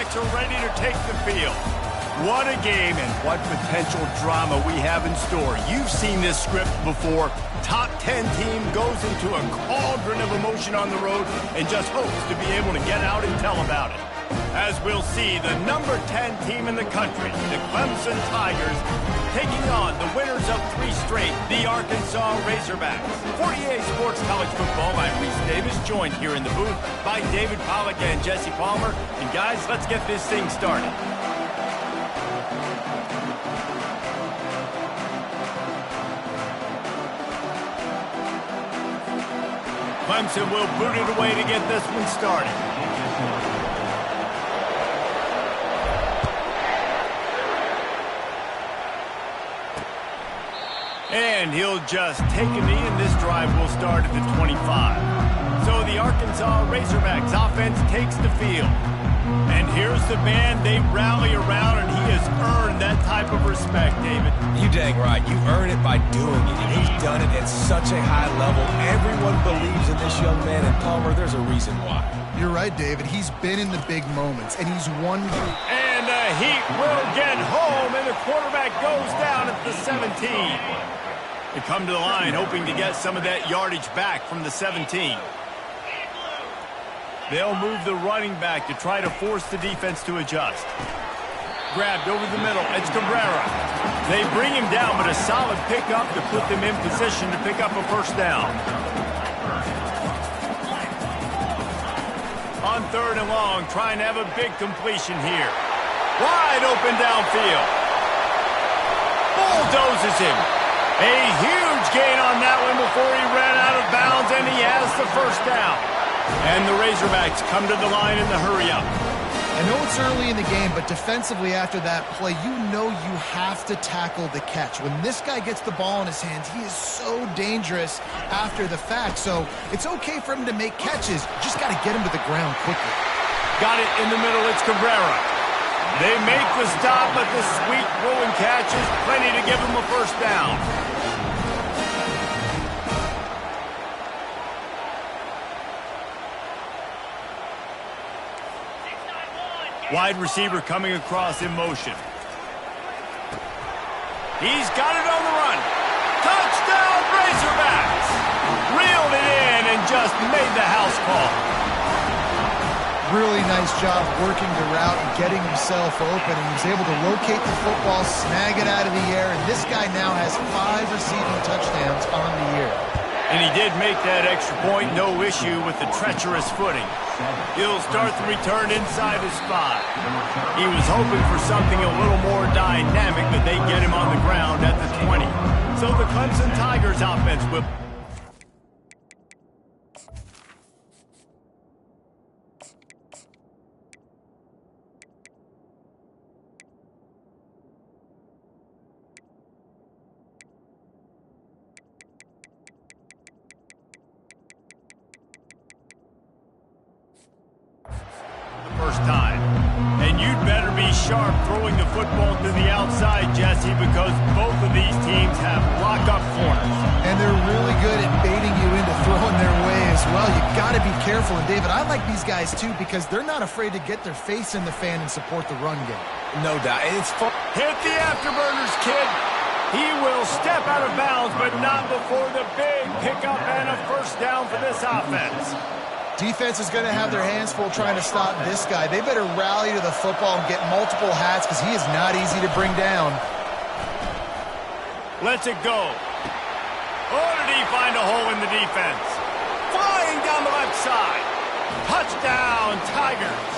Razorbacks are ready to take the field. What a game and what potential drama we have in store. You've seen this script before. Top 10 team goes into a cauldron of emotion on the road and just hopes to be able to get out and tell about it. As we'll see, the number 10 team in the country, the Clemson Tigers, taking on the winners of 3 straight, the Arkansas Razorbacks. For EA Sports College Football, I'm Reese Davis, joined here in the booth by David Pollack and Jesse Palmer. And guys, let's get this thing started. Clemson will boot it away to get this one started. And he'll just take a knee, and this drive will start at the 25. So the Arkansas Razorbacks offense takes the field. And here's the band they rally around, and he has earned that type of respect, David. You dang right. You earn it by doing it, and he's done it at such a high level. Everyone believes in this young man, and Palmer, there's a reason why. You're right, David. He's been in the big moments, and he's won them. And the Heat will get home, and the quarterback goes down at the 17. They come to the line hoping to get some of that yardage back from the 17. They'll move the running back to try to force the defense to adjust. Grabbed over the middle. It's Cabrera. They bring him down, but a solid pickup to put them in position to pick up a first down. On 3rd and long, trying to have a big completion here. Wide open downfield. Bulldozes him. A huge gain on that one before he ran out of bounds, and he has the first down. And the Razorbacks come to the line in the hurry-up. I know it's early in the game, but defensively after that play, you know you have to tackle the catch. When this guy gets the ball in his hands, he is so dangerous after the fact. So it's okay for him to make catches. You just got to get him to the ground quickly. Got it in the middle. It's Cabrera. They make the stop, but the sweet throwing catch is plenty to give him a first down. Wide receiver coming across in motion. He's got it on the run. Touchdown, Razorbacks! Reeled it in and just made the house call. Really nice job working the route and getting himself open. And he was able to locate the football, snag it out of the air, and this guy now has 5 receiving touchdowns on the year. And he did make that extra point, no issue with the treacherous footing. He'll start the return inside his spot. He was hoping for something a little more dynamic, but they get him on the ground at the 20. So the Clemson Tigers offense will... first time. And you'd better be sharp throwing the football to the outside, Jesse, because both of these teams have lock-up corners. And they're really good at baiting you into throwing their way as well. You got to be careful. And, David, I like these guys, too, because they're not afraid to get their face in the fan and support the run game. No doubt. And it's fun. Hit the afterburners, kid. He will step out of bounds, but not before the big pickup and a first down for this offense. Defense is going to have their hands full trying to stop this guy. They better rally to the football and get multiple hats because he is not easy to bring down. Lets it go. Oh, did he find a hole in the defense? Flying down the left side. Touchdown, Tigers.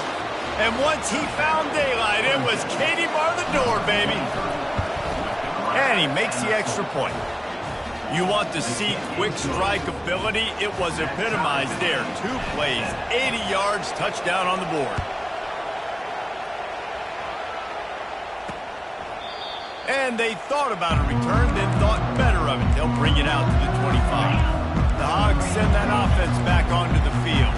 And once he found daylight, it was Katie bar the door, baby. And he makes the extra point. You want to see quick strike ability? It was epitomized there. 2 plays, 80 yards, touchdown on the board. And they thought about a return, then thought better of it. They'll bring it out to the 25. The Hogs send that offense back onto the field.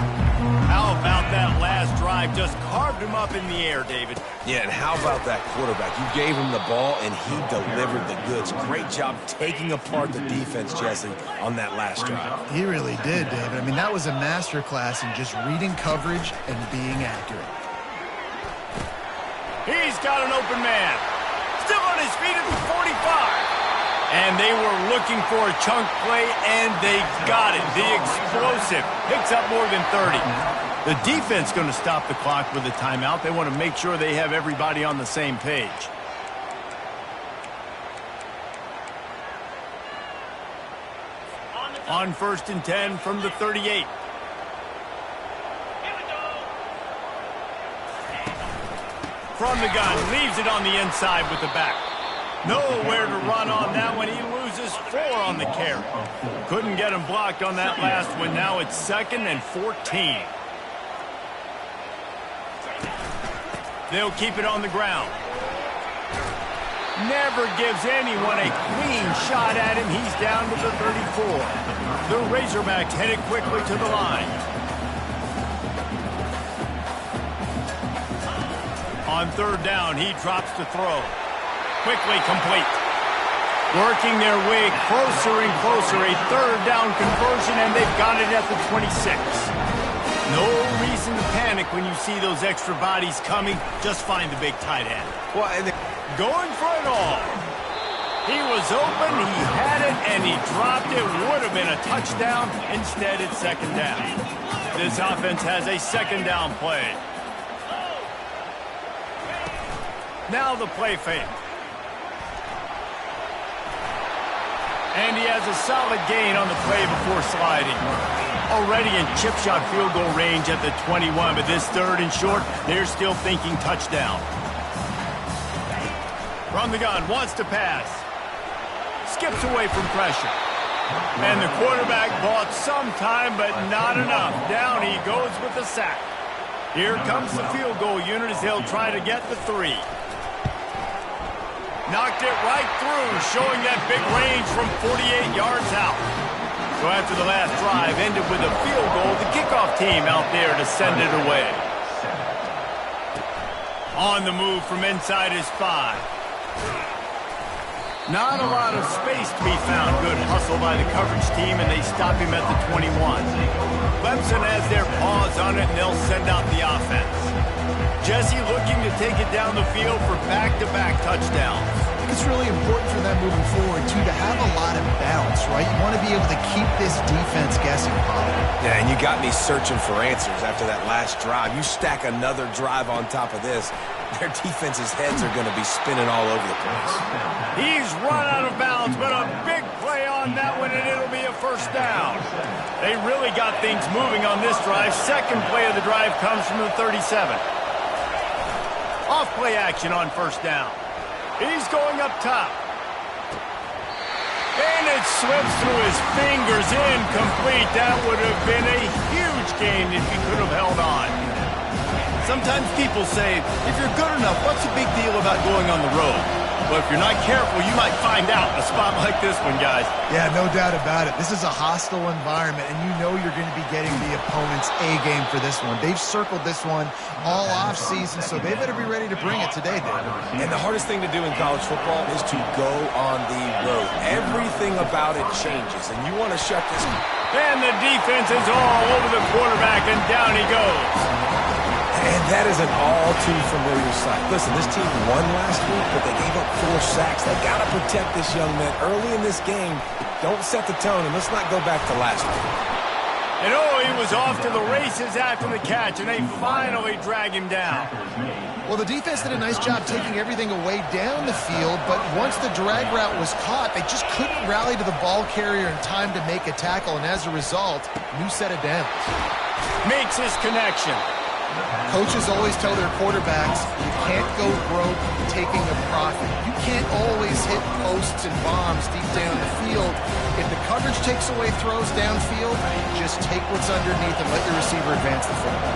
How about that last drive? Just carved him up in the air, David. Yeah, and how about that quarterback? You gave him the ball, and he delivered the goods. Great job taking apart the defense, Jesse, on that last drive. He really did, David. I mean, that was a masterclass in just reading coverage and being accurate. He's got an open man. Still on his feet at the 45. And they were looking for a chunk play, and they got it. The explosive picks up more than 30. The defense going to stop the clock with a timeout. They want to make sure they have everybody on the same page. On 1st and 10 from the 38. From the gun, leaves it on the inside with the back. Nowhere to run on that one. He loses 4 on the carry. Couldn't get him blocked on that last one. Now it's 2nd and 14. They'll keep it on the ground. Never gives anyone a clean shot at him. He's down to the 34. The Razorbacks headed quickly to the line. On 3rd down, he drops to throw. Quickly complete. Working their way closer and closer. A 3rd down conversion, and they've got it at the 26. No reason to panic when you see those extra bodies coming. Just find the big tight end. Well, and going for it all. He was open, he had it, and he dropped it. Would have been a touchdown. Instead, it's 2nd down. This offense has a 2nd down play. Now the play fake. And he has a solid gain on the play before sliding. Already in chip shot field goal range at the 21, but this 3rd and short, they're still thinking touchdown. From the gun, wants to pass. Skips away from pressure. And the quarterback bought some time, but not enough. Down he goes with the sack. Here comes the field goal unit as they'll try to get the 3. Knocked it right through, showing that big range from 48 yards out. So after the last drive ended with a field goal, the kickoff team out there to send it away. On the move from inside his 5. Not a lot of space to be found. Good hustle by the coverage team, and they stop him at the 21. Clemson has their paws on it, and they'll send out the offense. Jesse looking to take it down the field for back-to-back touchdowns. I think it's really important for them moving forward, too, to have a lot of balance, right? You want to be able to keep this defense guessing, Paulo. Yeah, and you got me searching for answers after that last drive. You stack another drive on top of this, their defense's heads are going to be spinning all over the place. He's run out of bounds, but a big play on that one, and it'll be a 1st down. They really got things moving on this drive. 2nd play of the drive comes from the 37. Off play action on 1st down. He's going up top. And it slips through his fingers, incomplete. That would have been a huge gain if he could have held on. Sometimes people say, if you're good enough, what's the big deal about going on the road? But if you're not careful, you might find out in a spot like this one, guys. Yeah, no doubt about it. This is a hostile environment, and you know you're going to be getting the opponent's A-game for this one. They've circled this one all offseason, so they better be ready to bring it today, David. And the hardest thing to do in college football is to go on the road. Everything about it changes, and you want to shut this. And the defense is all over the quarterback, and down he goes. And that is an all-too-familiar sight. Listen, this team won last week, but they gave up 4 sacks. They got to protect this young man early in this game. Don't set the tone, and let's not go back to last week. And he was off to the races after the catch, and they finally drag him down. Well, the defense did a nice job taking everything away down the field, but once the drag route was caught, they just couldn't rally to the ball carrier in time to make a tackle, and as a result, new set of downs. Makes his connection. Coaches always tell their quarterbacks, you can't go broke taking a profit. You can't always hit posts and bombs deep down the field. If the coverage takes away throws downfield, just take what's underneath and let your receiver advance the football.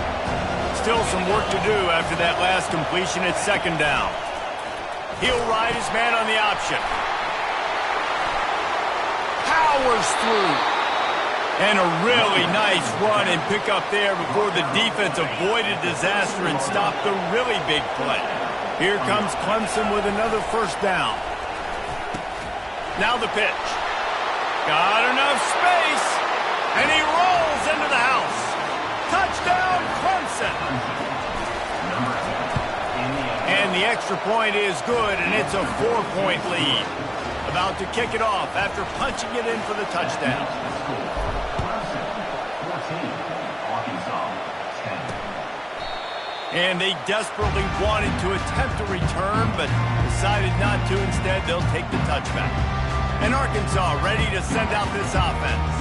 Still some work to do after that last completion at 2nd down. He'll ride his man on the option. Powers through. And a really nice run and pick up there before the defense avoided disaster and stopped the really big play. Here comes Clemson with another 1st down. Now the pitch. Got enough space. And he rolls into the house. Touchdown, Clemson. And And the extra point is good, and it's a 4-point lead. About to kick it off after punching it in for the touchdown. And they desperately wanted to attempt a return, but decided not to. Instead, they'll take the touchback. And Arkansas ready to send out this offense.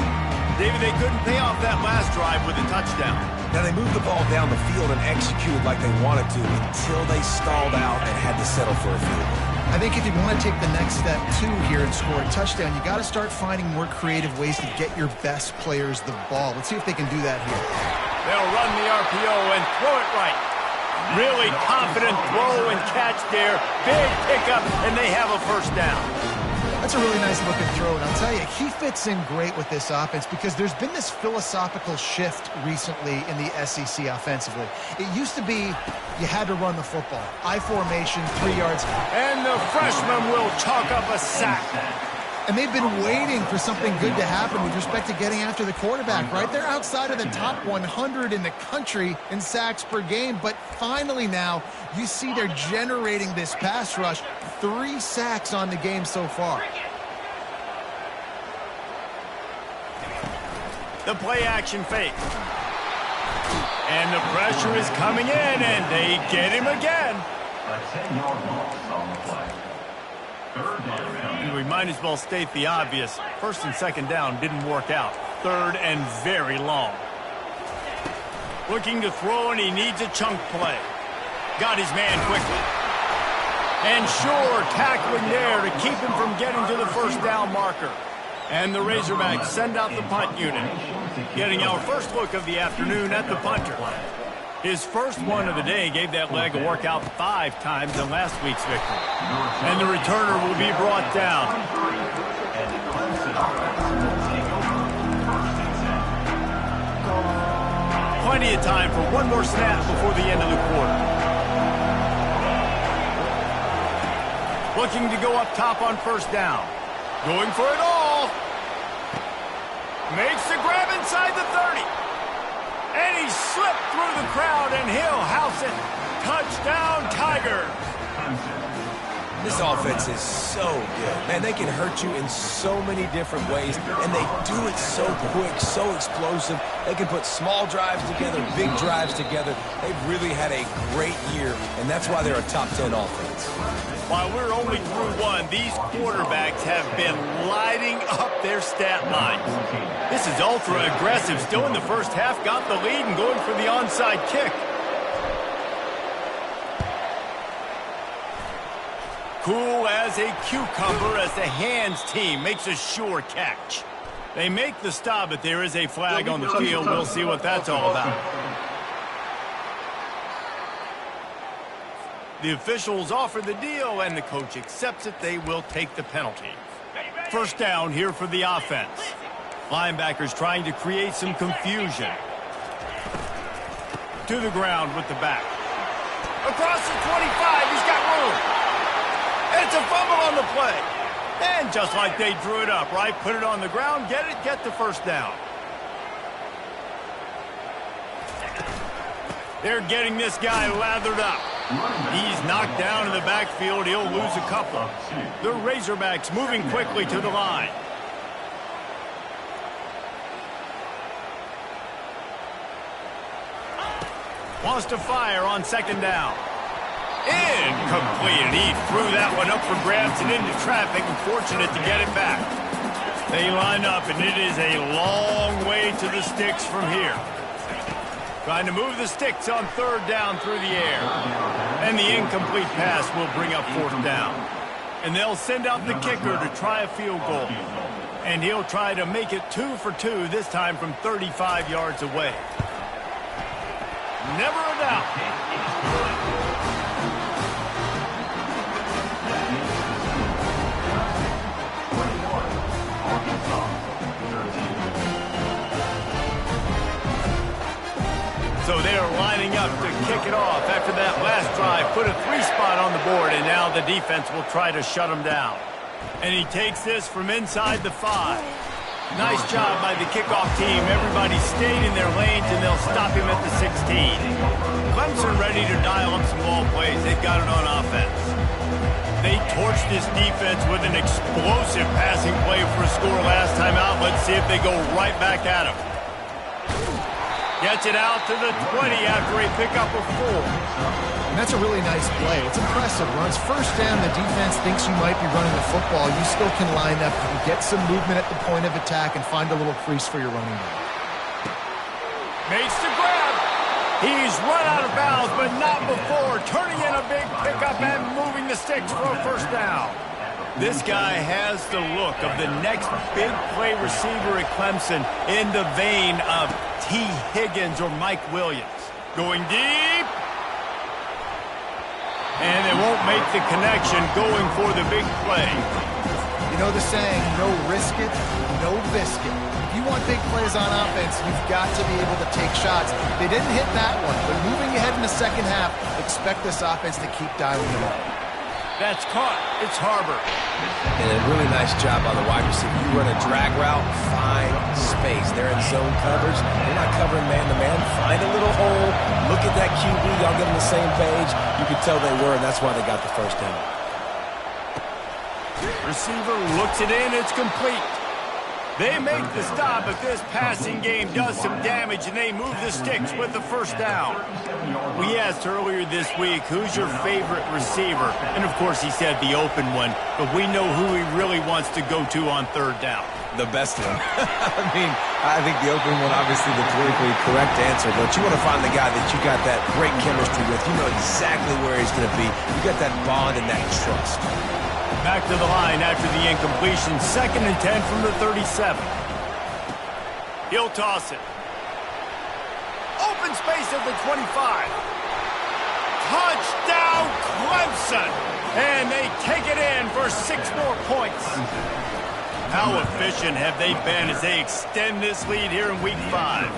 David, they couldn't pay off that last drive with a touchdown. Now, they moved the ball down the field and executed like they wanted to until they stalled out and had to settle for a field goal. I think if you want to take the next step, too, here and score a touchdown, you got to start finding more creative ways to get your best players the ball. Let's see if they can do that here. They'll run the RPO and throw it right. Really confident throw and catch there. Big pickup, and they have a first down. That's a really nice looking throw, and I'll tell you, he fits in great with this offense because there's been this philosophical shift recently in the SEC offensively. It used to be you had to run the football. I formation, 3 yards. And the freshman will chalk up a sack. And they've been waiting for something good to happen with respect to getting after the quarterback, right? They're outside of the top 100 in the country in sacks per game, but finally now you see they're generating this pass rush. 3 sacks on the game so far. The play action fake. And the pressure is coming in, and they get him again. A 10-yard loss on the play. Third down. We might as well state the obvious. First and second down didn't work out. Third and very long. Looking to throw, and he needs a chunk play. Got his man quickly. And sure, tackling there to keep him from getting to the first down marker. And the Razorbacks send out the punt unit. Getting our first look of the afternoon at the punter. His first one of the day gave that leg a workout 5 times in last week's victory. And the returner will be brought down. Plenty of time for one more snap before the end of the quarter. Looking to go up top on first down. Going for it all. Makes the grab inside the 30. And he slipped through the crowd, and he'll house it. Touchdown, Tigers. This offense is so good. Man, they can hurt you in so many different ways, and they do it so quick, so explosive. They can put small drives together, big drives together. They've really had a great year, and that's why they're a top 10 offense. While we're only through one, these quarterbacks have been lighting up their stat lines. This is ultra-aggressive. Still in the first half, got the lead and going for the onside kick. Cool as a cucumber as the hands team makes a sure catch. They make the stop, but there is a flag on the field. We'll see what that's all about. The officials offer the deal, and the coach accepts it. They will take the penalty. First down here for the offense. Linebackers trying to create some confusion. To the ground with the back. Across the 25, he's got room. It's a fumble on the play. And just like they drew it up, right? Put it on the ground, get the first down. They're getting this guy lathered up. He's knocked down in the backfield. He'll lose a couple. The Razorbacks moving quickly to the line. Wants to fire on second down. Incomplete, and he threw that one up for grabs and into traffic. Unfortunate to get it back. They line up, and it is a long way to the sticks from here. Trying to move the sticks on third down through the air. And the incomplete pass will bring up fourth down. And they'll send out the kicker to try a field goal. And he'll try to make it 2 for 2, this time from 35 yards away. Never a doubt. So they are lining up to kick it off after that last drive. Put a 3-spot on the board, and now the defense will try to shut him down. And he takes this from inside the 5. Nice job by the kickoff team. Everybody stayed in their lanes, and they'll stop him at the 16. Clemson ready to dial up some ball plays. They've got it on offense. They torched this defense with an explosive passing play for a score last time out. Let's see if they go right back at him. Gets it out to the 20 after a pickup of 4. And that's a really nice play. It's impressive. Runs first down, the defense thinks you might be running the football. You still can line up, you can get some movement at the point of attack and find a little crease for your running back. Makes the grab. He's run out of bounds, but not before. Turning in a big pickup and moving the sticks for a first down. This guy has the look of the next big play receiver at Clemson in the vein of T. Higgins or Mike Williams. Going deep. And they won't make the connection going for the big play. You know the saying, no risk it, no biscuit. If you want big plays on offense, you've got to be able to take shots. They didn't hit that one, but moving ahead in the second half, expect this offense to keep dialing them up. That's caught. It's Harbor. And a really nice job on the wide receiver. You run a drag route, find space. They're in zone coverage. They're not covering man-to-man. Find a little hole. Look at that QB. Y'all get on the same page. You can tell they were, and that's why they got the first down. Receiver looks it in. It's complete. They make the stop, but this passing game does some damage, and they move the sticks with the first down. We asked earlier this week, who's your favorite receiver? And, of course, he said the open one, but we know who he really wants to go to on third down. The best one. I think the open one, obviously the politically correct answer, but you want to find the guy that you got that great chemistry with. You know exactly where he's going to be. You got that bond and that trust. Back to the line after the incompletion. 2nd and 10 from the 37. He'll toss it. Open space at the 25. Touchdown, Clemson! And they take it in for 6 more points. How efficient have they been as they extend this lead here in Week 5?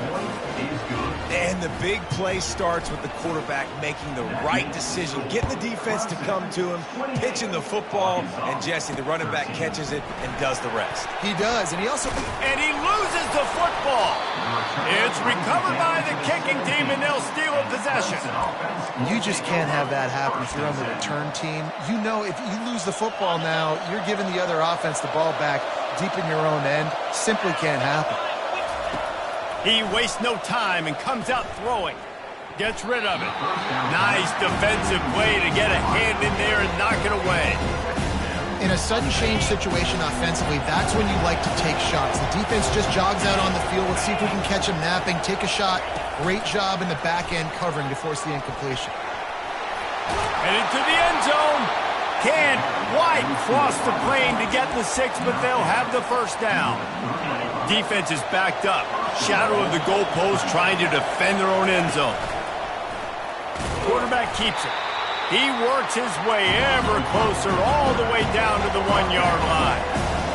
And the big play starts with the quarterback making the right decision, getting the defense to come to him, pitching the football, and Jesse, the running back, catches it and does the rest. He does, and he also... And he loses the football. It's recovered by the kicking team, and they'll steal a possession. You just can't have that happen if you're on the return team. You know if you lose the football now, you're giving the other offense the ball back deep in your own end. Simply can't happen. He wastes no time and comes out throwing. Gets rid of it. Nice defensive play to get a hand in there and knock it away. In a sudden change situation offensively, that's when you like to take shots. The defense just jogs out on the field. Let's see if we can catch him napping. Take a shot. Great job in the back end covering to force the incompletion. Headed to the end zone. Can't quite cross the plane to get the 6, but they'll have the first down. Defense is backed up. Shadow of the goalpost trying to defend their own end zone. Quarterback keeps it. He works his way ever closer all the way down to the 1-yard line.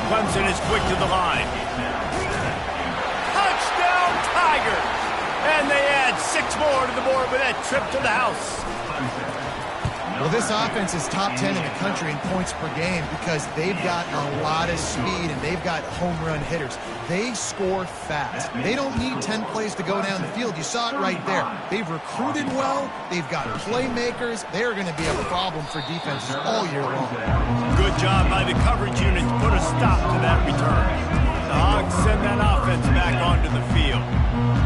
Clemson is quick to the line. Touchdown Tigers! And they add 6 more to the board with that trip to the house. Well, this offense is top 10 in the country in points per game because they've got a lot of speed and they've got home run hitters. They score fast. They don't need 10 plays to go down the field. You saw it right there. They've recruited well. They've got playmakers. They're going to be a problem for defenses all year long. Good job by the coverage unit to put a stop to that return. The Hogs send that offense back onto the field.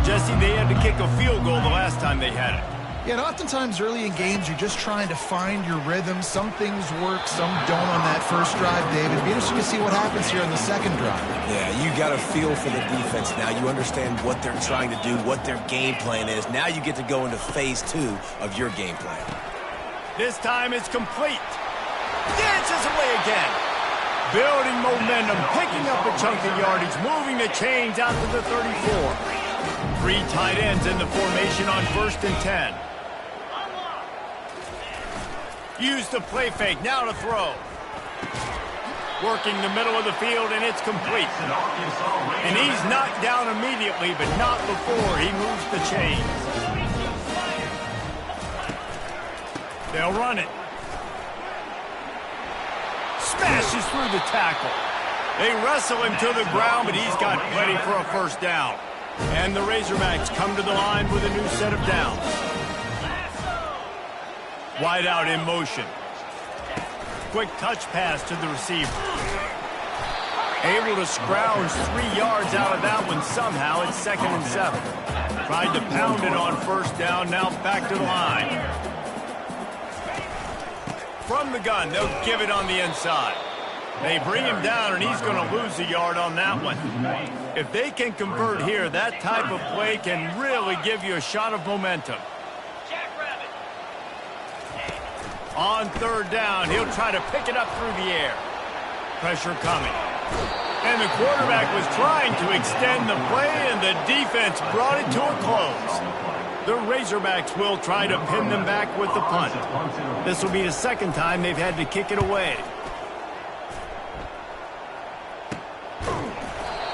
Jesse, they had to kick a field goal the last time they had it. Yeah, and oftentimes early in games, you're just trying to find your rhythm. Some things work, some don't on that first drive, David. It'd be interesting to see what happens here on the second drive. Yeah, you got a feel for the defense now. You understand what they're trying to do, what their game plan is. Now you get to go into phase 2 of your game plan. This time it's complete. Dances away again. Building momentum, picking up a chunk of yardage, moving the chains out to the 34. 3 tight ends in the formation on 1st and 10. Use the play fake, now to throw. Working the middle of the field, and it's complete. And he's knocked down immediately, but not before he moves the chains. They'll run it. Smashes through the tackle. They wrestle him to the ground, but he's got plenty for a first down. And the Razorbacks come to the line with a new set of downs. Wide out in motion. Quick touch pass to the receiver. Able to scrounge 3 yards out of that one somehow. It's 2nd and 7. Tried to pound it on first down, now back to the line. From the gun, they'll give it on the inside. They bring him down, and he's going to lose a yard on that one. If they can convert here, that type of play can really give you a shot of momentum. On 3rd down, he'll try to pick it up through the air. Pressure coming. And the quarterback was trying to extend the play, and the defense brought it to a close. The Razorbacks will try to pin them back with the punt. This will be the 2nd time they've had to kick it away.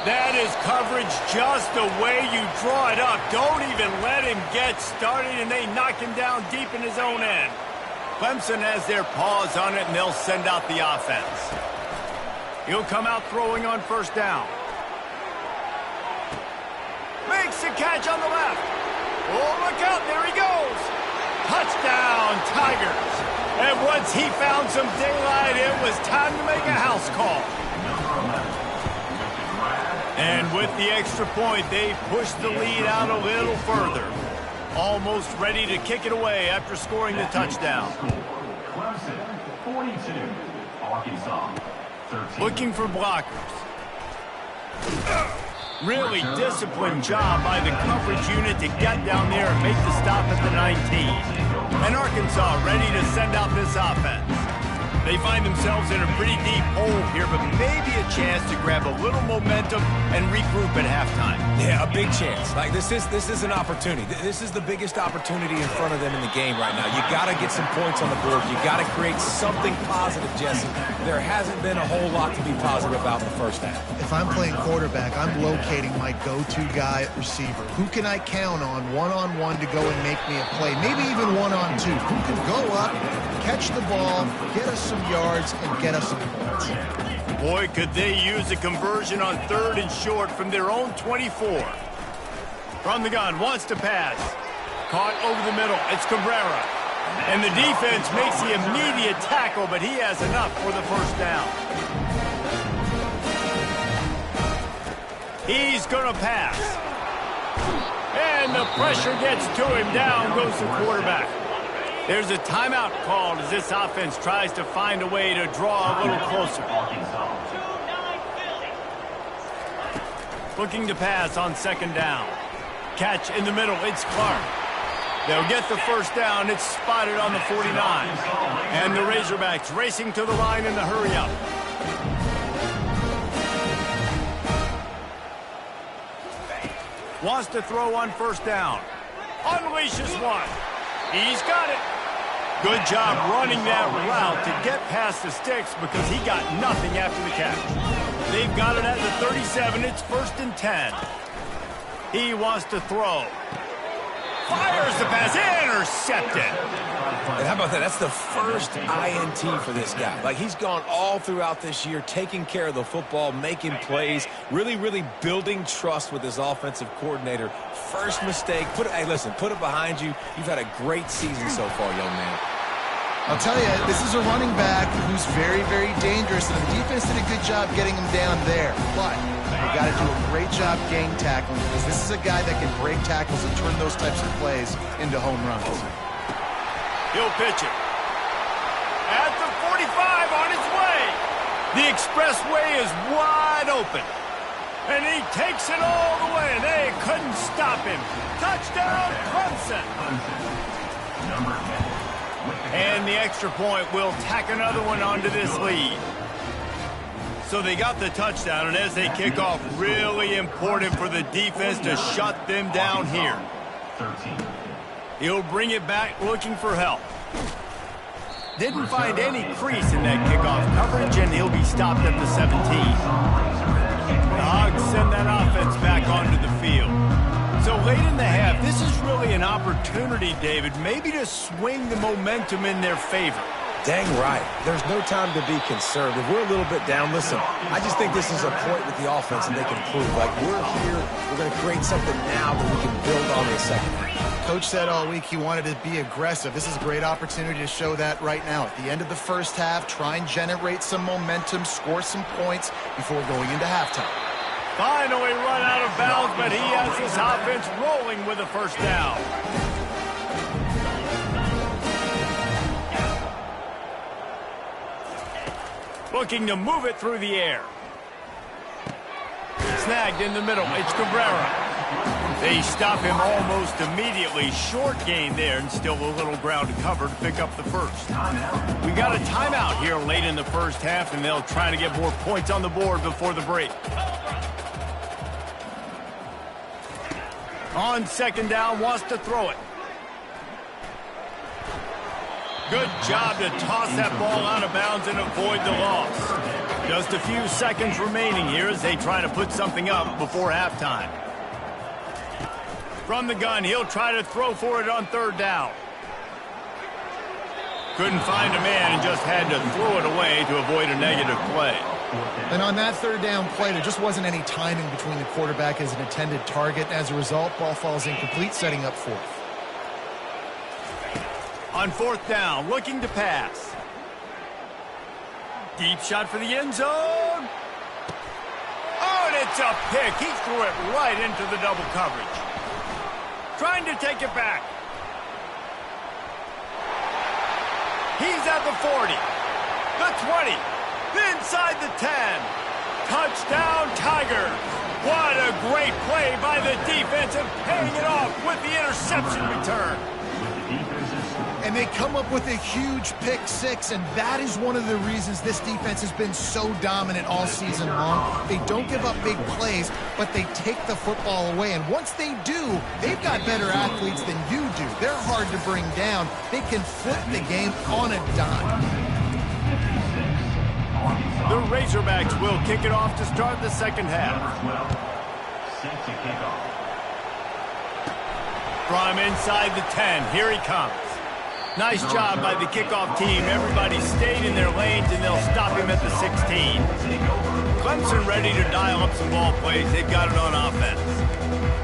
That is coverage just the way you draw it up. Don't even let him get started, and they knock him down deep in his own end. Clemson has their paws on it, and they'll send out the offense. He'll come out throwing on first down. Makes the catch on the left. Oh, look out, there he goes. Touchdown, Tigers. And once he found some daylight, it was time to make a house call. And with the extra point, they pushed the lead out a little further. Almost ready to kick it away after scoring the touchdown. Clemson 42, Arkansas 13. Looking for blockers. Really disciplined job by the coverage unit to get down there and make the stop at the 19. And Arkansas ready to send out this offense. They find themselves in a pretty deep hole here, but maybe a chance to grab a little momentum and regroup at halftime. Yeah, a big chance. Like this is an opportunity. This is the biggest opportunity in front of them in the game right now. You got to get some points on the board. You got to create something positive, Jesse. There hasn't been a whole lot to be positive about in the first half. If I'm playing quarterback, I'm locating my go-to guy at receiver. Who can I count on one-on-one to go and make me a play? Maybe even one-on-two. Who can go up, catch the ball, get us some yards, and get us some points. Boy, could they use a conversion on 3rd and short from their own 24. From the gun, wants to pass. Caught over the middle. It's Cabrera. And the defense makes the immediate tackle, but he has enough for the first down. He's going to pass. And the pressure gets to him. Down goes the quarterback. There's a timeout called as this offense tries to find a way to draw a little closer. Looking to pass on 2nd down. Catch in the middle. It's Clark. They'll get the first down. It's spotted on the 49. And the Razorbacks racing to the line in the hurry-up. Wants to throw on first down. Unleashes one. He's got it. Good job running that route to get past the sticks because he got nothing after the catch. They've got it at the 37. It's 1st and 10. He wants to throw. Fires the pass. Intercepted. And how about that? That's the first INT for this guy. Like, he's gone all throughout this year, taking care of the football, making plays, really, really building trust with his offensive coordinator. First mistake. Hey, listen, put it behind you. You've had a great season so far, young man. I'll tell you, this is a running back who's very, very dangerous, and the defense did a good job getting him down there. But you got to do a great job gang tackling because this is a guy that can break tackles and turn those types of plays into home runs. He'll pitch it. At the 45 on his way. The expressway is wide open. And he takes it all the way. They couldn't stop him. Touchdown, Clemson. And the extra point will tack another one onto this lead. So they got the touchdown, and as they kick off, really important for the defense to shut them down here. He'll bring it back looking for help. Didn't find any crease in that kickoff coverage, and he'll be stopped at the 17. The Hogs send that offense back onto the field. So late in the half, this is really an opportunity, David, maybe to swing the momentum in their favor. Dang right. There's no time to be conservative. We're a little bit down. Listen, I just think this is a point with the offense that they can prove. Like, we're here, we're going to create something now that we can build on in the second half. Coach said all week he wanted to be aggressive. This is a great opportunity to show that right now. At the end of the first half, try and generate some momentum, score some points before going into halftime. Finally run out of bounds, but he has his offense rolling with a first down. Looking to move it through the air. Snagged in the middle. It's Cabrera. They stop him almost immediately. Short gain there and still a little ground to cover to pick up the first. We got a timeout here late in the first half, and they'll try to get more points on the board before the break. On second down, wants to throw it. Good job to toss that ball out of bounds and avoid the loss. Just a few seconds remaining here as they try to put something up before halftime. From the gun, he'll try to throw for it on third down. Couldn't find a man and just had to throw it away to avoid a negative play. And on that third down play, there just wasn't any timing between the quarterback and his intended target. As a result, ball falls incomplete, setting up fourth. On fourth down, looking to pass. Deep shot for the end zone. Oh, and it's a pick. He threw it right into the double coverage. Trying to take it back. He's at the 40, the 20, inside the 10. Touchdown, Tigers. What a great play by the defense and paying it off with the interception return. And they come up with a huge pick six, and that is one of the reasons this defense has been so dominant all season long. They don't give up big plays, but they take the football away. And once they do, they've got better athletes than you do. They're hard to bring down. They can flip the game on a dime. The Razorbacks will kick it off to start the second half. From inside the 10, here he comes. Nice job by the kickoff team. Everybody stayed in their lanes, and they'll stop him at the 16. Clemson ready to dial up some ball plays. They've got it on offense.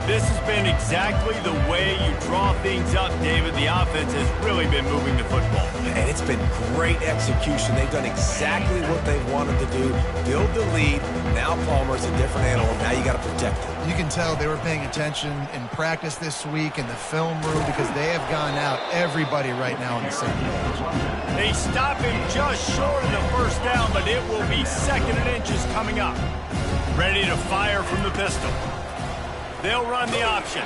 This has been exactly the way you draw things up, David. The offense has really been moving the football. And it's been great execution. They've done exactly what they wanted to do. Build the lead. Now Palmer's a different animal. Now you got to protect it. You can tell they were paying attention in practice this week in the film room because they have gone out everybody right now in the same page. They stop him just short of the first down, but it will be second and inches coming up. Ready to fire from the pistol. They'll run the option.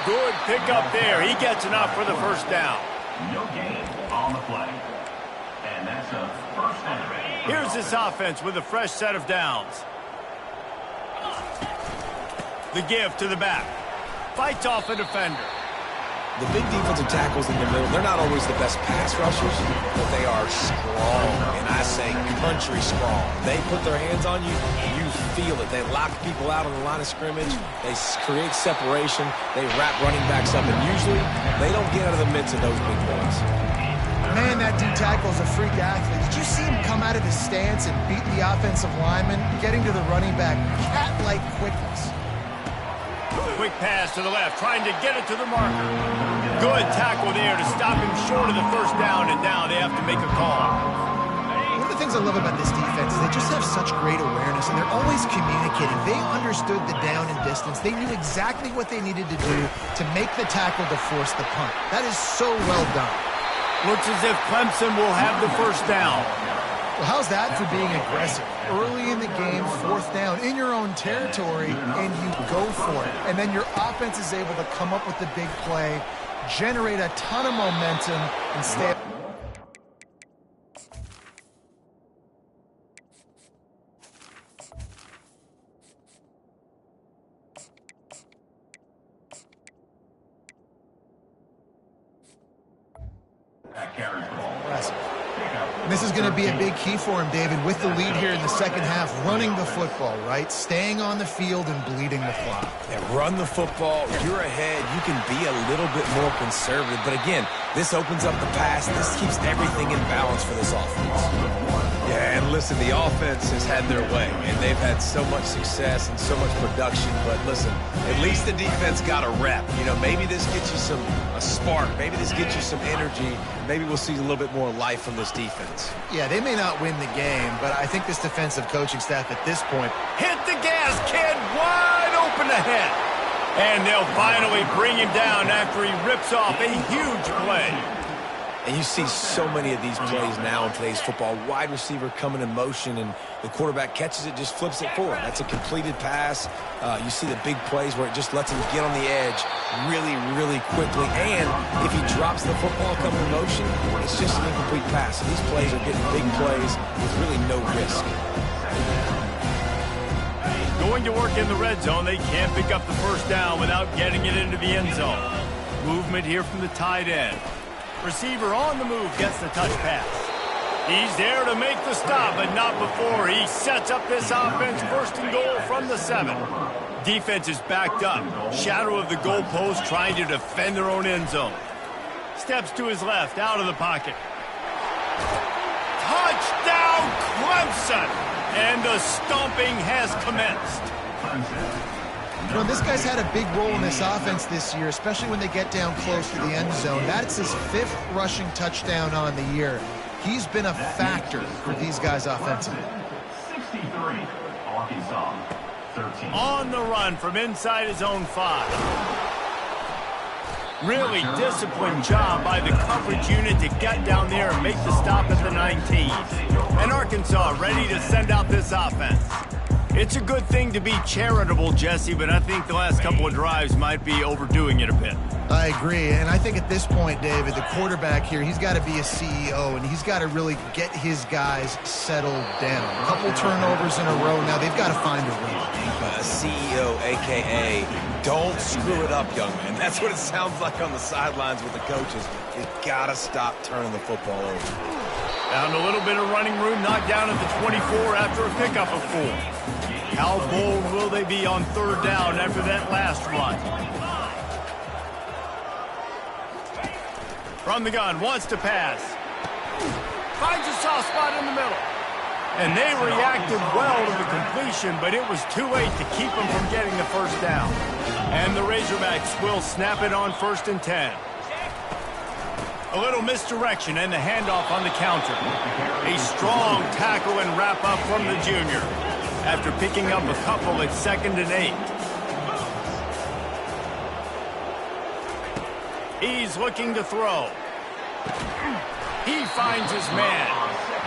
Good pick up there. He gets enough for the first down. No gain on the play. And that's a first down. Here's this offense with a fresh set of downs. The give to the back. Fights off a defender. The big defensive tackles in the middle, they're not always the best pass rushers, but they are strong, and I say country strong. They put their hands on you, you feel it. They lock people out on the line of scrimmage. They create separation. They wrap running backs up, and usually they don't get out of the midst of those big boys. Man, that D tackle is a freak athlete. Did you see him come out of his stance and beat the offensive lineman, getting to the running back? Cat-like quickness. Quick pass to the left, trying to get it to the marker. Good tackle there to stop him short of the first down, and now they have to make a call. One of the things I love about this defense is they just have such great awareness, and they're always communicating. They understood the down and distance. They knew exactly what they needed to do to make the tackle to force the punt. That is so well done. Looks as if Clemson will have the first down. Well, how's that for being aggressive? Early in the game, fourth down, in your own territory, and you go for it. And then your offense is able to come up with the big play, generate a ton of momentum, and stay. That carries the ball. This is going to be a big key for him, David, with the lead here in the second half, running the football, right? Staying on the field and bleeding the clock. Yeah, run the football. You're ahead. You can be a little bit more conservative. But again, this opens up the pass. This keeps everything in balance for this offense. Yeah, and listen, the offense has had their way, and they've had so much success and so much production. But listen, at least the defense got a rep. You know, maybe this gets you a spark. Maybe this gets you some energy. Maybe we'll see a little bit more life from this defense. Yeah, they may not win the game, but I think this defensive coaching staff at this point... Hit the gas, kid! Wide open ahead! And they'll finally bring him down after he rips off a huge play. And you see so many of these plays now in today's football. Wide receiver coming in motion, and the quarterback catches it, just flips it forward. That's a completed pass. You see the big plays where it just lets him get on the edge really, really quickly. And if he drops the football coming in motion, it's just an incomplete pass. So these plays are getting big plays with really no risk. Going to work in the red zone, they can't pick up the first down without getting it into the end zone. Movement here from the tight end. Receiver on the move gets the touch pass. He's there to make the stop, but not before he sets up this offense first and goal from the 7. Defense is backed up. Shadow of the goalpost trying to defend their own end zone. Steps to his left, out of the pocket. Touchdown, Clemson! And the stomping has commenced. You know, this guy's had a big role in this offense this year, especially when they get down close to the end zone. That's his 5th rushing touchdown on the year. He's been a factor for these guys offensively. 63, Arkansas, 13. On the run from inside his own 5. Really disciplined job by the coverage unit to get down there and make the stop at the 19. And Arkansas ready to send out this offense. It's a good thing to be charitable, Jesse, but I think the last couple of drives might be overdoing it a bit. I agree, and I think at this point, David, the quarterback here, he's got to be a CEO, and he's got to really get his guys settled down. A couple turnovers in a row now. They've got to find a rhythm. A CEO, a.k.a. don't screw it up, young man. That's what it sounds like on the sidelines with the coaches. You've got to stop turning the football over. Found a little bit of running room, knocked down at the 24 after a pickup of 4. How bold will they be on 3rd down after that last run? From the gun, wants to pass. Finds a soft spot in the middle. And they reacted well to the completion, but it was too late to keep them from getting the first down. And the Razorbacks will snap it on 1st and 10. A little misdirection and the handoff on the counter. A strong tackle and wrap up from the junior after picking up a couple at 2nd and 8. He's looking to throw. He finds his man.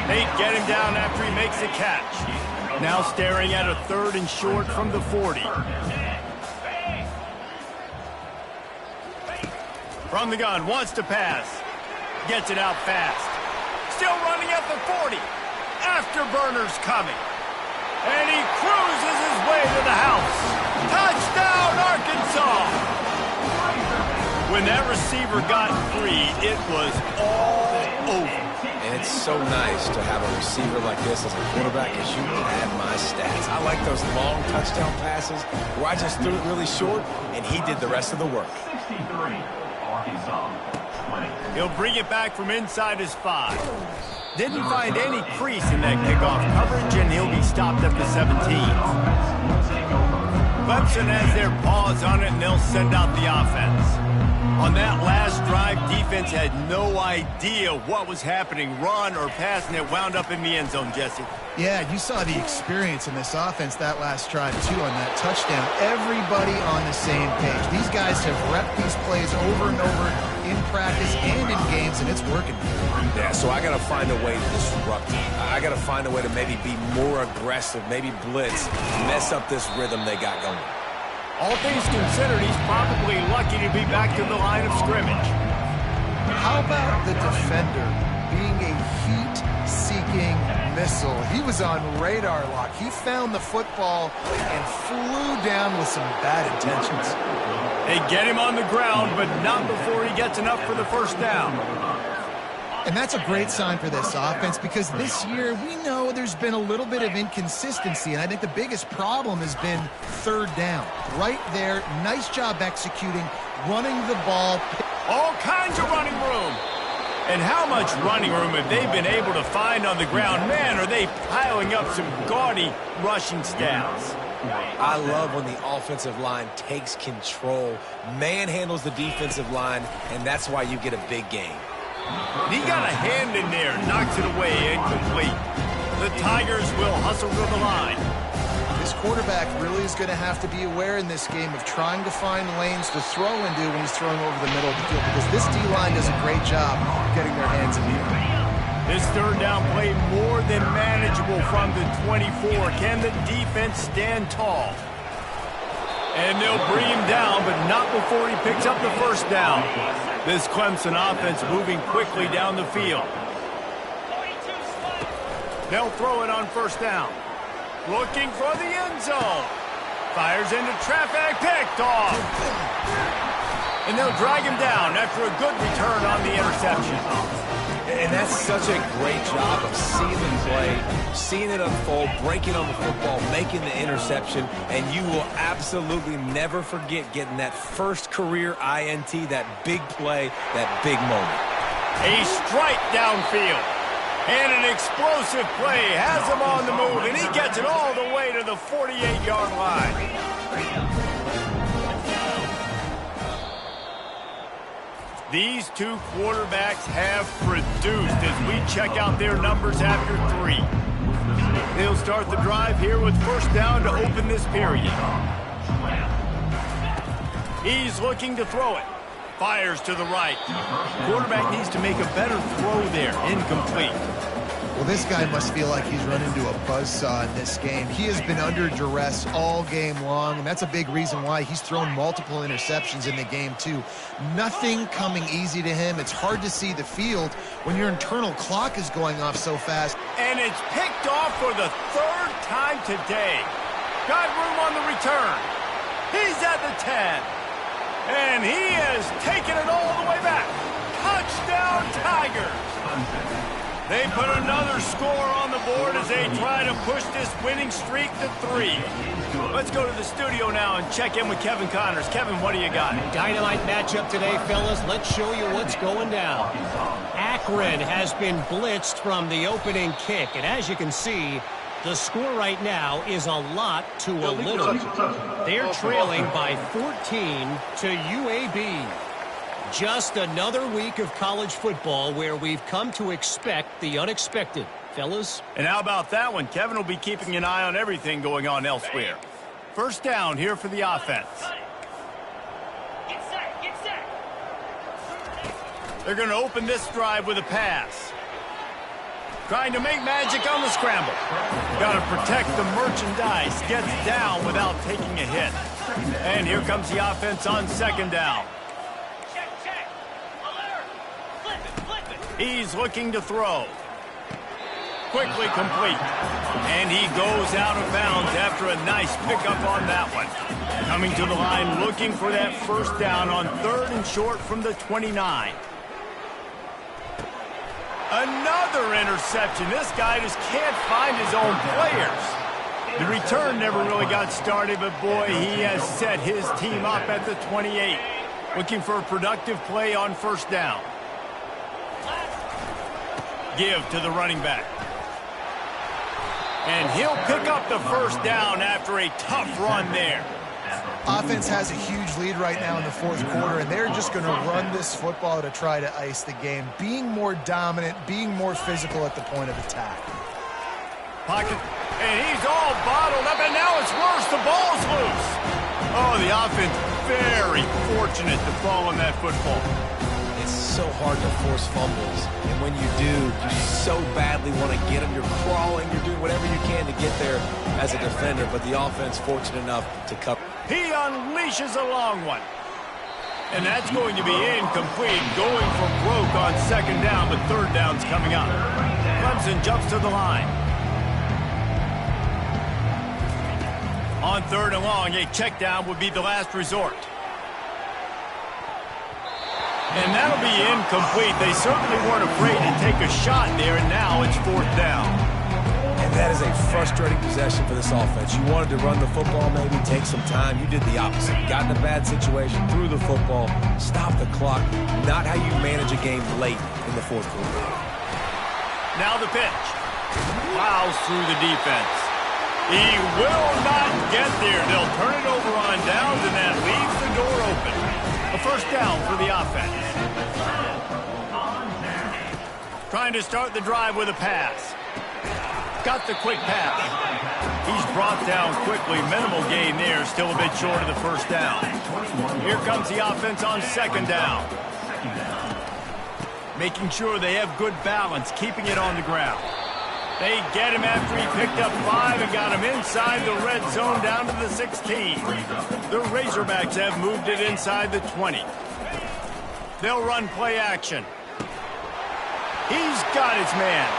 They get him down after he makes a catch. Now staring at a 3rd and short from the 40. From the gun, wants to pass. Gets it out fast. Still running at the 40. Afterburners coming. And he cruises his way to the house. Touchdown, Arkansas! When that receiver got free, it was all over. And it's so nice to have a receiver like this as a quarterback, because you had my stats. I like those long touchdown passes where I just threw it really short, and he did the rest of the work. 63, Arkansas, 20. He'll bring it back from inside his 5. Didn't find any crease in that kickoff coverage, and he'll be stopped at the 17. Clemson has their paws on it, and they'll send out the offense. On that last drive, defense had no idea what was happening, run or pass, and it wound up in the end zone, Jesse. Yeah, you saw the experience in this offense that last drive, too, on that touchdown. Everybody on the same page. These guys have repped these plays over and over in practice and in games, and it's working. Yeah, so I got to find a way to disrupt it. I got to find a way to maybe be more aggressive, maybe blitz, mess up this rhythm they got going. All things considered, he's probably lucky to be back to the line of scrimmage. How about the defender being a heat-seeking missile? He was on radar lock. He found the football and flew down with some bad intentions. They get him on the ground, but not before he gets enough for the first down. And that's a great sign for this offense because this year we know there's been a little bit of inconsistency, and I think the biggest problem has been third down. Right there, nice job executing, running the ball. All kinds of running room. And how much running room have they been able to find on the ground? Man, are they piling up some gaudy rushing stats. I love when the offensive line takes control, manhandles the defensive line, and that's why you get a big game. He got a hand in there, knocks it away, incomplete. The Tigers will hustle to the line. This quarterback really is going to have to be aware in this game of trying to find lanes to throw into when he's throwing over the middle of the field, because this D-line does a great job getting their hands in the air. This third down play more than manageable from the 24. Can the defense stand tall? And they'll bring him down, but not before he picks up the first down. This Clemson offense moving quickly down the field. They'll throw it on first down. Looking for the end zone. Fires into traffic, picked off. And they'll drag him down after a good return on the interception. And that's such a great job of seeing the play, seeing it unfold, breaking on the football, making the interception, and you will absolutely never forget getting that first career INT, that big play, that big moment. A strike downfield. And an explosive play has him on the move, and he gets it all the way to the 48-yard line. These two quarterbacks have produced as we check out their numbers after 3. They'll start the drive here with first down to open this period. He's looking to throw it. Fires to the right. Quarterback needs to make a better throw there. Incomplete. Well, this guy must feel like he's run into a buzzsaw in this game. He has been under duress all game long, and that's a big reason why he's thrown multiple interceptions in the game, too. Nothing coming easy to him. It's hard to see the field when your internal clock is going off so fast. And it's picked off for the third time today. Got room on the return. He's at the 10. And he has taken it all the way back. Touchdown, Tigers. They put another score on the board as they try to push this winning streak to 3. Let's go to the studio now and check in with Kevin Connors. Kevin, what do you got? Dynamite matchup today, fellas. Let's show you what's going down. Akron has been blitzed from the opening kick, and as you can see, the score right now is a lot to a little. They're trailing by 14 to UAB. Just another week of college football where we've come to expect the unexpected. Fellas? And how about that one? Kevin will be keeping an eye on everything going on elsewhere. First down here for the offense. They're going to open this drive with a pass. Trying to make magic on the scramble. Got to protect the merchandise. Gets down without taking a hit. And here comes the offense on second down. He's looking to throw. Quickly complete. And he goes out of bounds after a nice pickup on that one. Coming to the line looking for that first down on third and short from the 29. Another interception. This guy just can't find his own players. The return never really got started, but boy, he has set his team up at the 28. Looking for a productive play on first down. Give to the running back. And he'll pick up the first down after a tough run there. Offense has a huge lead right now in the fourth quarter, and they're just going to run this football to try to ice the game. Being more dominant, being more physical at the point of attack. Pocket, and he's all bottled up, and now it's worse. The ball's loose. Oh, the offense very fortunate to fall on that football. It's so hard to force fumbles, and when you do, you so badly want to get them. You're crawling, you're doing whatever you can to get there as a defender, but the offense fortunate enough to cover. He unleashes a long one. And that's going to be incomplete, going for broke on second down, but third down's coming up. Clemson jumps to the line. On third and long, a check down would be the last resort. And that'll be incomplete. They certainly weren't afraid to take a shot there, and now it's 4th down. And that is a frustrating possession for this offense. You wanted to run the football, maybe take some time. You did the opposite. You got in a bad situation, threw the football, stopped the clock. Not how you manage a game late in the 4th quarter. Now the pitch. Plows through the defense. He will not get there. They'll turn it over on downs, and that leaves the door open. A 1st down for the offense. Trying to start the drive with a pass. Got the quick pass. He's brought down quickly. Minimal gain there. Still a bit short of the 1st down. Here comes the offense on 2nd down. Making sure they have good balance, keeping it on the ground. They get him after he picked up 5 and got him inside the red zone down to the 16. The Razorbacks have moved it inside the 20. They'll run play action. He's got his man.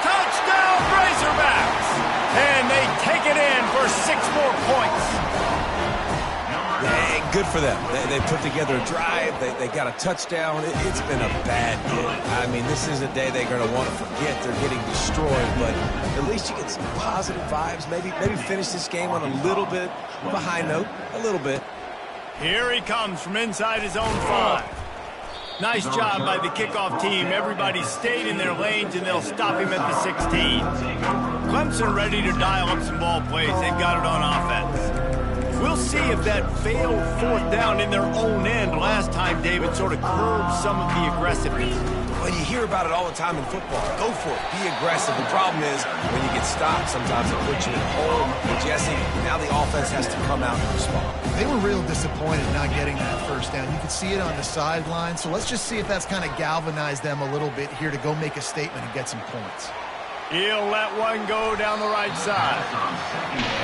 Touchdown, Razorbacks! And they take it in for 6 more points. Yeah, good for them. They put together a drive. They got a touchdown. It's been a bad day. I mean, this is a day they're going to want to forget. They're getting destroyed, but at least you get some positive vibes. Maybe finish this game on a little bit of a high note. A little bit. Here he comes from inside his own 5. Nice job by the kickoff team. Everybody stayed in their lanes, and they'll stop him at the 16. Clemson ready to dial up some ball plays. They've got it on offense. We'll see if that failed 4th down in their own end last time, David, sort of curbed some of the aggressiveness. Well, you hear about it all the time in football. Go for it. Be aggressive. The problem is when you get stopped, sometimes it puts you in a hole. But Jesse, now the offense has to come out and respond. They were real disappointed not getting that 1st down. You could see it on the sideline. So let's just see if that's kind of galvanized them a little bit here to go make a statement and get some points. He'll let one go down the right side.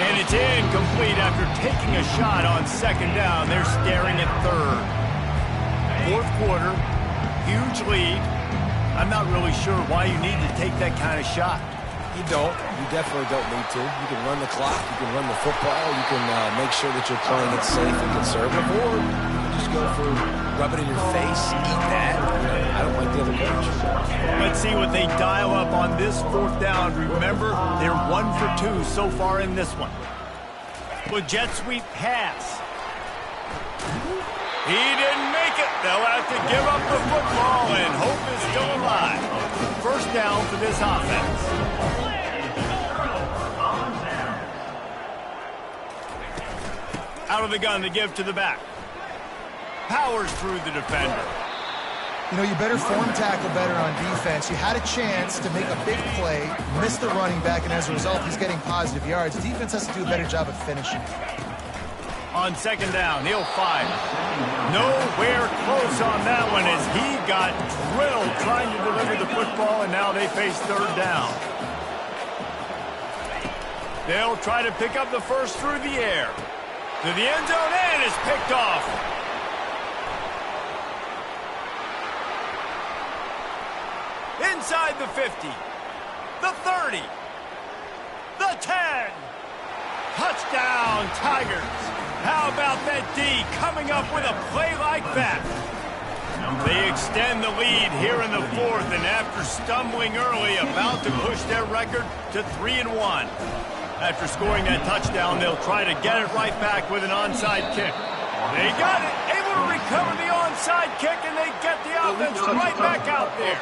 And it's incomplete after taking a shot on 2nd down. They're staring at 3rd. 4th quarter, huge lead. I'm not really sure why you need to take that kind of shot. You don't. You definitely don't need to. You can run the clock. You can run the football. You can make sure that you're playing it safe and conservative. Or you can just go for rub it in your face, eat that. I don't like the other coach. Let's see what they dial up on this 4th down. Remember, they're 1 for 2 so far in this one. With jet sweep pass. He didn't make it. They'll have to give up the football, and hope is still alive. 1st down for this offense. Out of the gun to give to the back. Powers through the defender. You know, you better form tackle better on defense. You had a chance to make a big play, missed the running back, and as a result, he's getting positive yards. Defense has to do a better job of finishing. On 2nd down, he'll fire. Nowhere close on that one as he got drilled trying to deliver the football, and now they face 3rd down. They'll try to pick up the 1st through the air. To the end zone, and is picked off. Inside the 50, the 30, the 10. Touchdown, Tigers. How about that D coming up with a play like that? They extend the lead here in the 4th, and after stumbling early, about to push their record to 3-1. After scoring that touchdown, they'll try to get it right back with an onside kick. They got it, able to recover the onside kick, and they get the offense right back out there.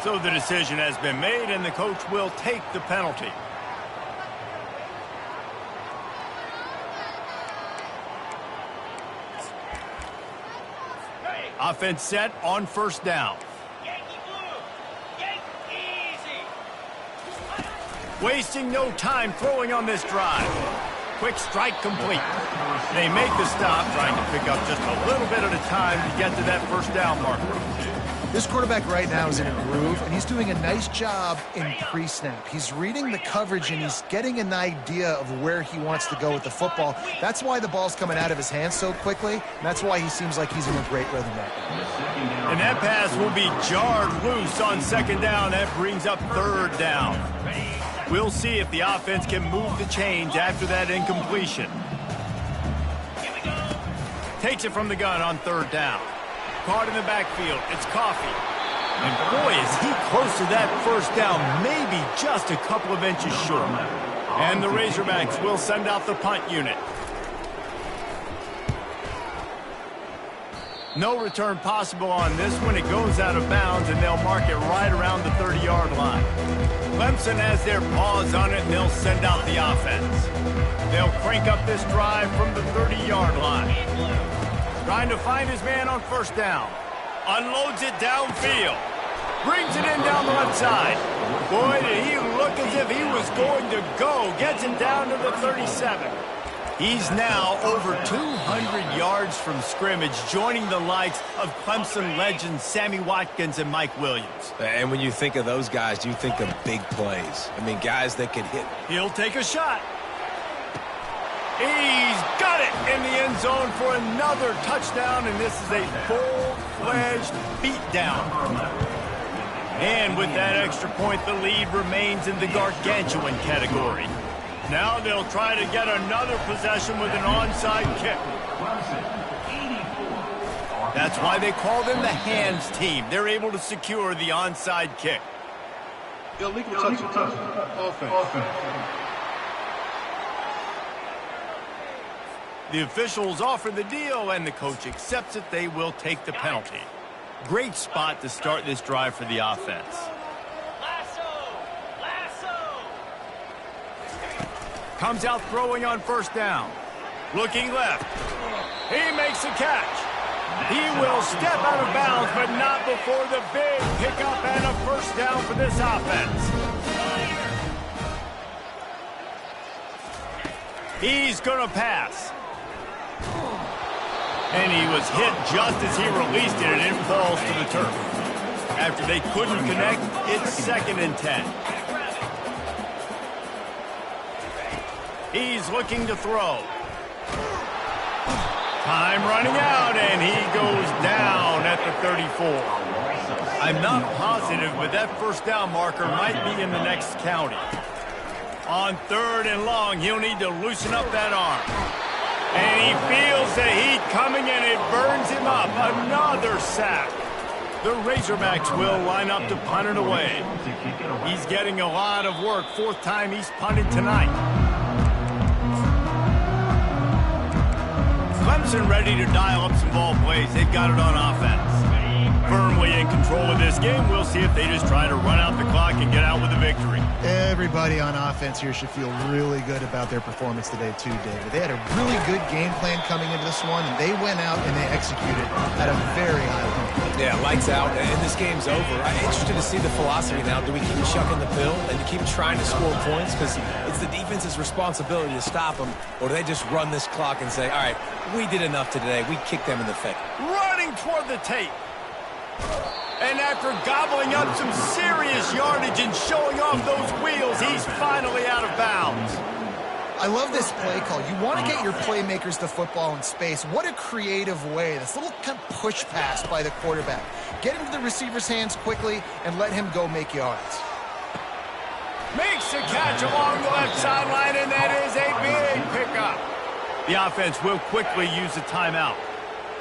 So the decision has been made, and the coach will take the penalty. Offense set on 1st down. Wasting no time throwing on this drive. Quick strike complete. They make the stop, trying to pick up just a little bit at a time to get to that 1st down marker. This quarterback right now is in a groove, and he's doing a nice job in pre-snap. He's reading the coverage, and he's getting an idea of where he wants to go with the football. That's why the ball's coming out of his hands so quickly, and that's why he seems like he's in a great rhythm right now. And that pass will be jarred loose on 2nd down. That brings up 3rd down. We'll see if the offense can move the chains after that incompletion. Takes it from the gun on third down. Caught in the backfield. It's Coffee. And boy, is he close to that first down, maybe just a couple of inches short. And the Razorbacks will send out the punt unit. No return possible on this one. It goes out of bounds, and they'll mark it right around the 30-yard line. Clemson has their paws on it, and they'll send out the offense. They'll crank up this drive from the 30-yard line. Trying to find his man on first down. Unloads it downfield. Brings it in down the left side. Boy, did he look as if he was going to go. Gets it down to the 37. He's now over 200 yards from scrimmage, joining the likes of Clemson legends Sammy Watkins and Mike Williams. And when you think of those guys, you think of big plays. I mean, guys that can hit. He'll take a shot. He's got it in the end zone for another touchdown, and this is a full-fledged beatdown. And with that extra point, the lead remains in the gargantuan category. Now they'll try to get another possession with an onside kick. That's why they call them the hands team. They're able to secure the onside kick. Illegal touch. Offense. The officials offer the deal, and the coach accepts it. They will take the penalty. Great spot to start this drive for the offense. Comes out throwing on first down. Looking left. He makes a catch. He will step out of bounds, but not before the big pickup and a first down for this offense. He's going to pass. And he was hit just as he released it, and it falls to the turf. After they couldn't connect, it's 2nd and 10. He's looking to throw. Time running out, and he goes down at the 34. I'm not positive, but that first down marker might be in the next county. On 3rd and long, he'll need to loosen up that arm. And he feels the heat coming, and it burns him up. Another sack. The Razorbacks will line up to punt it away. He's getting a lot of work. 4th time he's punted tonight. Clemson ready to dial up some ball plays. They've got it on offense. Firmly in control of this game. We'll see if they just try to run out the clock and get out with a victory. Everybody on offense here should feel really good about their performance today too, David. They had a really good game plan coming into this one, and they went out and they executed at a very high level. Yeah, lights out, and this game's over. I'm interested to see the philosophy now. Do we keep chucking the pill and keep trying to score points? Because it's the defense's responsibility to stop them, or do they just run this clock and say, all right, we did enough today. We kicked them in the face. Running toward the tape. And after gobbling up some serious yardage and showing off those wheels, he's finally out of bounds. I love this play call. You want to get your playmakers the football in space. What a creative way. This little kind of push pass by the quarterback. Get into the receiver's hands quickly and let him go make yards. Makes a catch along the left sideline, and that is a big pickup. The offense will quickly use a timeout.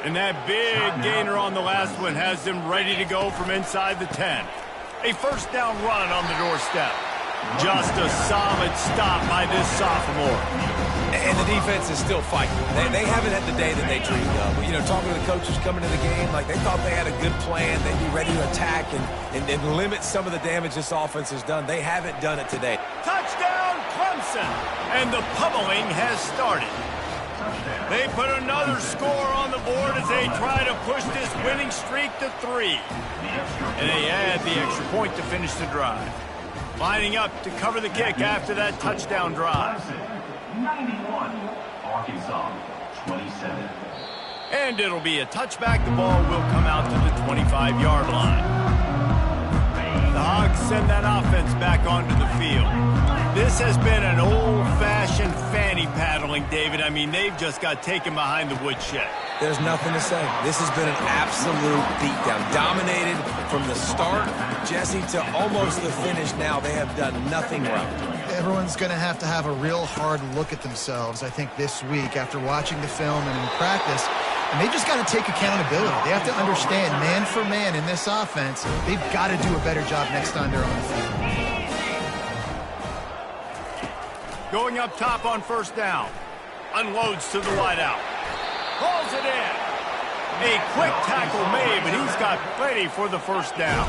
And that big gainer on the last one has them ready to go from inside the 10. A first down run on the doorstep. Just a solid stop by this sophomore. And the defense is still fighting. They haven't had the day that they dreamed of. You know, talking to the coaches coming to the game, like they thought they had a good plan. They'd be ready to attack and limit some of the damage this offense has done. They haven't done it today. Touchdown, Clemson! And the pummeling has started. They put another score on the board as they try to push this winning streak to 3. And they add the extra point to finish the drive. Lining up to cover the kick after that touchdown drive. 91, Arkansas 27. And it'll be a touchback. The ball will come out to the 25-yard line. The Hogs send that offense back onto the field. This has been an old-fashioned fanny paddling, David. I mean, they've just got taken behind the woodshed. There's nothing to say. This has been an absolute beatdown. Dominated from the start, Jesse, to almost the finish now. They have done nothing right. Everyone's going to have a real hard look at themselves, I think, this week after watching the film and in practice. And they just got to take accountability. They have to understand, man for man in this offense, they've got to do a better job next time they're on the field. Going up top on first down. Unloads to the wideout. Hauls it in. A quick tackle made, but he's got plenty for the first down.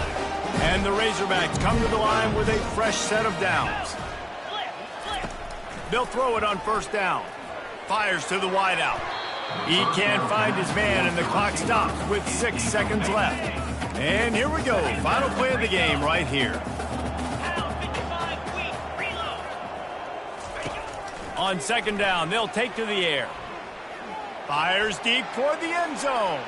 And the Razorbacks come to the line with a fresh set of downs. They'll throw it on first down. Fires to the wideout. He can't find his man, and the clock stops with 6 seconds left. And here we go. Final play of the game right here. On second down, they'll take to the air. Fires deep toward the end zone.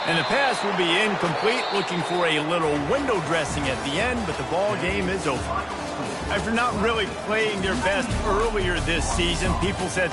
And the pass will be incomplete, looking for a little window dressing at the end, but the ball game is over. After not really playing their best earlier this season, people said,